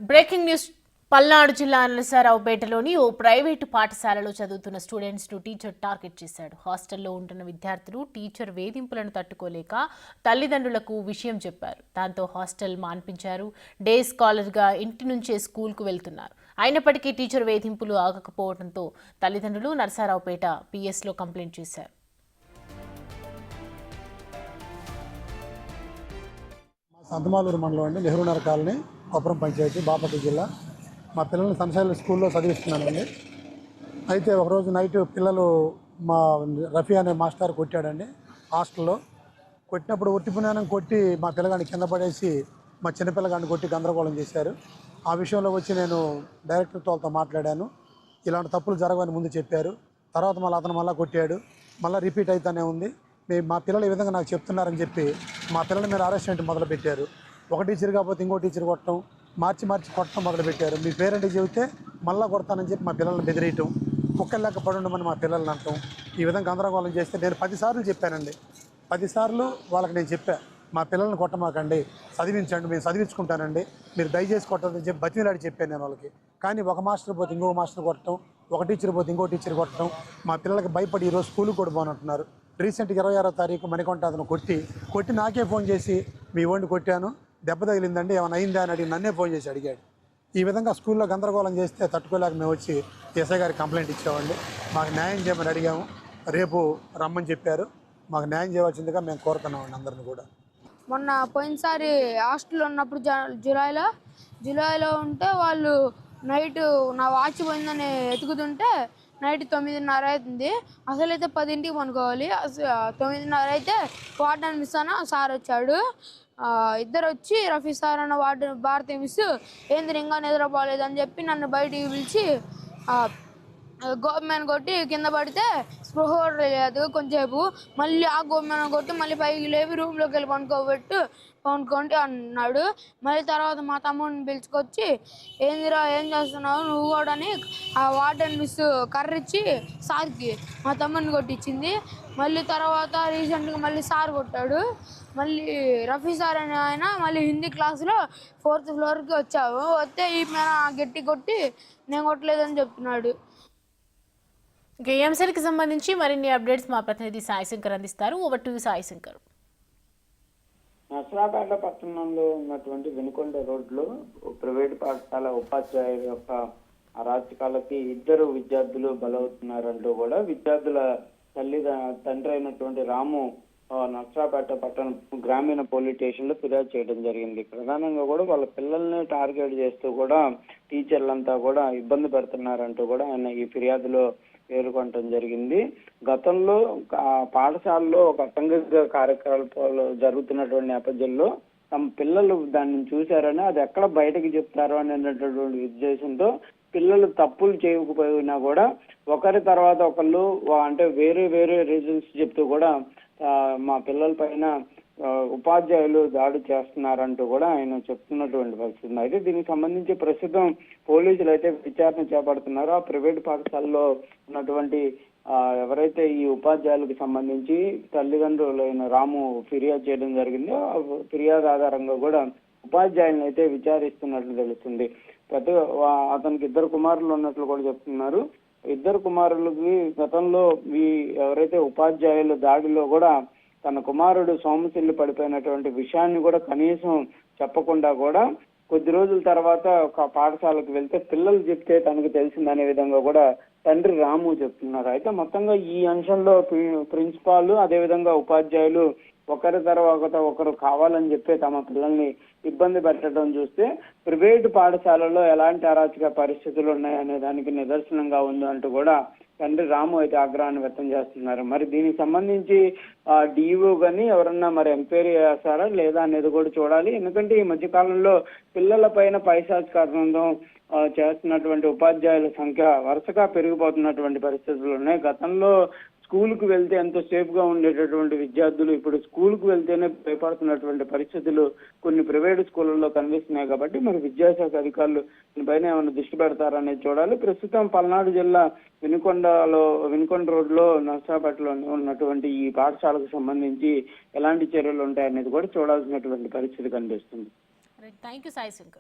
Breaking news Palnadu జిల్లా నరసరావుపేటలోని ఓ private పాఠశాలలో చదువుతున్న స్టూడెంట్స్ ను టీచర్ టార్గెట్ చేశాడు. హాస్టల్లో ఉంటున్న విద్యార్థులు టీచర్ వేధింపులను తట్టుకోలేక తల్లిదండ్రులకు విషయం చెప్పారు. దాంతో హాస్టల్ మాన్పించారు. డే స్కాలర్ గా ఇంటి నుంచే స్కూల్కు వెళ్తున్నారు. అయినప్పటికీ టీచర్ వేధింపులు ఆగకపోవడంతో తల్లిదండ్రులు నరసరావుపేట పిఎస్లో కంప్లైంట్ చేశారు. సంతమాలూరు మండలం అండి, నెహ్రూనగర్ కాలనీ, కొప్పరం పంచాయతీ, బాపట్ల జిల్లా. మా పిల్లల్ని సన్షైన్ స్కూల్లో చదివిస్తున్నానండి. అయితే ఒకరోజు నైట్ పిల్లలు మా రఫీ అనే మాస్టర్ కొట్టాడండి హాస్టల్లో. కొట్టినప్పుడు ఉట్టిపునానం కొట్టి మా పిల్లగాడిని కింద పడేసి మా చిన్నపిల్లగాడిని కొట్టి గందరగోళం చేశారు. ఆ విషయంలో వచ్చి నేను డైరెక్టర్తో మాట్లాడాను. ఇలాంటి తప్పులు జరగవని ముందు చెప్పారు. తర్వాత అతను మళ్ళీ కొట్టాడు. మళ్ళీ రిపీట్ అవుతూనే ఉంది. మా పిల్లలు ఈ విధంగా నాకు చెప్తున్నారని చెప్పి మా పిల్లల మీద అరెస్ట్మెంట్ మొదలుపెట్టారు. ఒక టీచర్ కాకపోతే ఇంకో టీచర్ కొట్టడం, మార్చి కొట్టడం మొదలుపెట్టారు. మీ పేరెంట్ చెబితే మళ్ళీ కొడతానని చెప్పి మా పిల్లల్ని బెదిరియటం, కుక్కలు లెక్క పడి ఉండమని మా పిల్లల్ని అంటాం. ఈ విధంగా గందరగోళం చేస్తే నేను 10 సార్లు చెప్పానండి. 10 సార్లు వాళ్ళకి నేను చెప్పాను, మా పిల్లల్ని కొట్టమాకండి, చదివించండి, మేము చదివించుకుంటానండి, మీరు దయచేసి కొట్టదని చెప్పి బతిమిలాడి చెప్పాను నేను వాళ్ళకి. కానీ ఒక మాస్టర్ పోతే ఇంకో మాస్టర్ కొట్టడం, ఒక టీచర్ పోతే ఇంకో టీచర్ కొట్టడం, మా పిల్లలకి భయపడి ఈరోజు స్కూల్కి కూడా పోనంటున్నారు. రీసెంట్గా 26వ తారీఖు మణికొంట అతను కొట్టి నాకే ఫోన్ చేసి మీ ఓడిని కొట్టాను, దెబ్బ తగిలిందండి, ఏమైనా అయిందా అని అడిగి నన్నే ఫోన్ చేసి అడిగాడు. ఈ విధంగా స్కూల్లో గందరగోళం చేస్తే తట్టుకోలేక మేము వచ్చి ఎస్ఐ గారికి కంప్లైంట్ ఇచ్చామండి. మాకు న్యాయం చేయమని అడిగాము. రేపు రమ్మని చెప్పారు. మాకు న్యాయం చేయవలసిందిగా మేము కోరుతున్నామండి అందరిని కూడా. మొన్న పోయినసారి హాస్టల్లో ఉన్నప్పుడు జూలైలో ఉంటే వాళ్ళు నైట్ నా వాచ్ పోయిందని ఎతుకుతుంటే నైట్ 9:30 అవుతుంది. అసలైతే 10ంటికి పనుకోవాలి. 9:30 అయితే వార్డెన్ మిస్ అన్న సార్ వచ్చాడు. ఇద్దరు వచ్చి రఫీ సార్ అన్న వార్డెన్ భారతీ మిస్ ఏంది ఇంకా నిద్రపోలేదని చెప్పి నన్ను బయటికి పిలిచి గోప్యాన్ కొట్టి కింద పడితే స్పృహ లేదు కొంచెంసేపు. మళ్ళీ ఆ గోప్యాన్ కొట్టి మళ్ళీ పైకి లేవి రూమ్లోకి వెళ్ళి పనుకోండి అన్నాడు. మళ్ళీ తర్వాత మా తమ్ముడిని పిలుచుకొచ్చి ఏందిరా ఏం చేస్తున్నావు నువ్వు కూడా అని ఆ వార్డెన్ మిస్ కర్రిచ్చి సార్కి మా తమ్ముడిని కొట్టించింది. మళ్ళీ తర్వాత రీసెంట్గా మళ్ళీ సార్ కొట్టాడు. మళ్ళీ రఫీ సార్ అనే ఆయన మళ్ళీ హిందీ క్లాసులో 4th ఫ్లోర్కి వచ్చావు, వస్తే ఈ మీద గట్టి కొట్టి నేను కొట్టలేదని చెప్తున్నాడు. ఈ అంశానికి సంబంధించి మరిన్ని అప్డేట్స్ మా ప్రతినిధి సాయిశంకర్ అందిస్తారు. Over to Saishankar. నరసరావుపేట పట్టణంలో ఉన్నటువంటి వెనుకొండ రోడ్లో ప్రైవేట్ పాఠశాల ఉపాధ్యాయుల యొక్క అరాచకాలకి 2 విద్యార్థులు బలవుతున్నారంటూ కూడా విద్యార్థుల తండ్రి అయినటువంటి రాము నరసరావుపేట పట్టణ గ్రామీణ పోలీస్ స్టేషన్ లో ఫిర్యాదు చేయడం జరిగింది. ప్రధానంగా కూడా వాళ్ళ పిల్లల్ని టార్గెట్ చేస్తూ కూడా టీచర్లంతా కూడా ఇబ్బంది పెడుతున్నారంటూ కూడా ఆయన ఈ ఫిర్యాదులో పేర్కొనడం జరిగింది. గతంలో పాఠశాలలో ఒక అసంఘిక కార్యకలాపాలు జరుగుతున్నటువంటి నేపథ్యంలో తమ పిల్లలు దాన్ని చూశారని అది ఎక్కడ బయటకు చెప్తారో అనేటటువంటి ఉద్దేశంతో పిల్లలు తప్పులు చేయకపోయినా కూడా ఒకరి తర్వాత ఒకళ్ళు అంటే వేరే రీజన్స్ చెప్తూ కూడా మా పిల్లల పైన ఉపాధ్యాయులు దాడి చేస్తున్నారంటూ కూడా ఆయన చెప్తున్నటువంటి పరిస్థితి. అయితే దీనికి సంబంధించి ప్రస్తుతం పోలీసులు అయితే విచారణ చేపడుతున్నారు. ఆ ప్రైవేట్ పాఠశాలలో ఉన్నటువంటి ఎవరైతే ఈ ఉపాధ్యాయులకు సంబంధించి తల్లిదండ్రులైన రాము ఫిర్యాదు చేయడం జరిగిందో ఆ ఫిర్యాదు ఆధారంగా కూడా ఉపాధ్యాయులను అయితే విచారిస్తున్నట్లు తెలుస్తుంది. అతనికి 2 కుమారులు ఉన్నట్లు కూడా చెప్తున్నారు. 2 కుమారులకి గతంలో ఈ ఎవరైతే ఉపాధ్యాయుల దాడిలో కూడా తన కుమారుడు సోమశిల్లి పడిపోయినటువంటి విషయాన్ని కూడా కనీసం చెప్పకుండా కూడా కొద్ది రోజుల తర్వాత ఒక పాఠశాలకు వెళ్తే పిల్లలు చెప్తే తనకు తెలిసిందనే విధంగా కూడా తండ్రి రాము చెప్తున్నారు. అయితే మొత్తంగా ఈ అంశంలో ప్రిన్సిపాల్ అదేవిధంగా ఉపాధ్యాయులు ఒకరి తర్వాత ఒకరు కావాలని చెప్పి తమ పిల్లల్ని ఇబ్బంది పెట్టడం చూస్తే ప్రైవేటు పాఠశాలలో ఎలాంటి అరాచక పరిస్థితులు ఉన్నాయనే దానికి నిదర్శనంగా ఉంది అంటూ కూడా తండ్రి రాము అయితే ఆగ్రహాన్ని వ్యక్తం చేస్తున్నారు. మరి దీనికి సంబంధించి డిఈఓ గాని ఎవరన్నా మరి ఎంక్వైరీ చేస్తారా లేదా అనేది కూడా చూడాలి. ఎందుకంటే ఈ మధ్య కాలంలో పిల్లల పైన పైశాచికార్థం చేస్తున్నటువంటి ఉపాధ్యాయుల సంఖ్య వరుసగా పెరిగిపోతున్నటువంటి పరిస్థితులు ఉన్నాయి. గతంలో స్కూల్కు వెళ్తే ఎంతో సేఫ్ గా ఉండేటటువంటి విద్యార్థులు ఇప్పుడు స్కూల్కు వెళ్తేనే భయపడుతున్నటువంటి పరిస్థితులు కొన్ని ప్రైవేట్ స్కూళ్ళల్లో కనిపిస్తున్నాయి. కాబట్టి మరి విద్యాశాఖ అధికారులు దీనిపైన ఏమైనా దృష్టి పెడతారనేది చూడాలి. ప్రస్తుతం పల్నాడు జిల్లా వెనుకొండ రోడ్లో నరసరావుపేటలో ఉన్నటువంటి ఈ పాఠశాలకు సంబంధించి ఎలాంటి చర్యలు ఉంటాయనేది కూడా చూడాల్సినటువంటి పరిస్థితి కనిపిస్తుంది. Thank you Saishankar.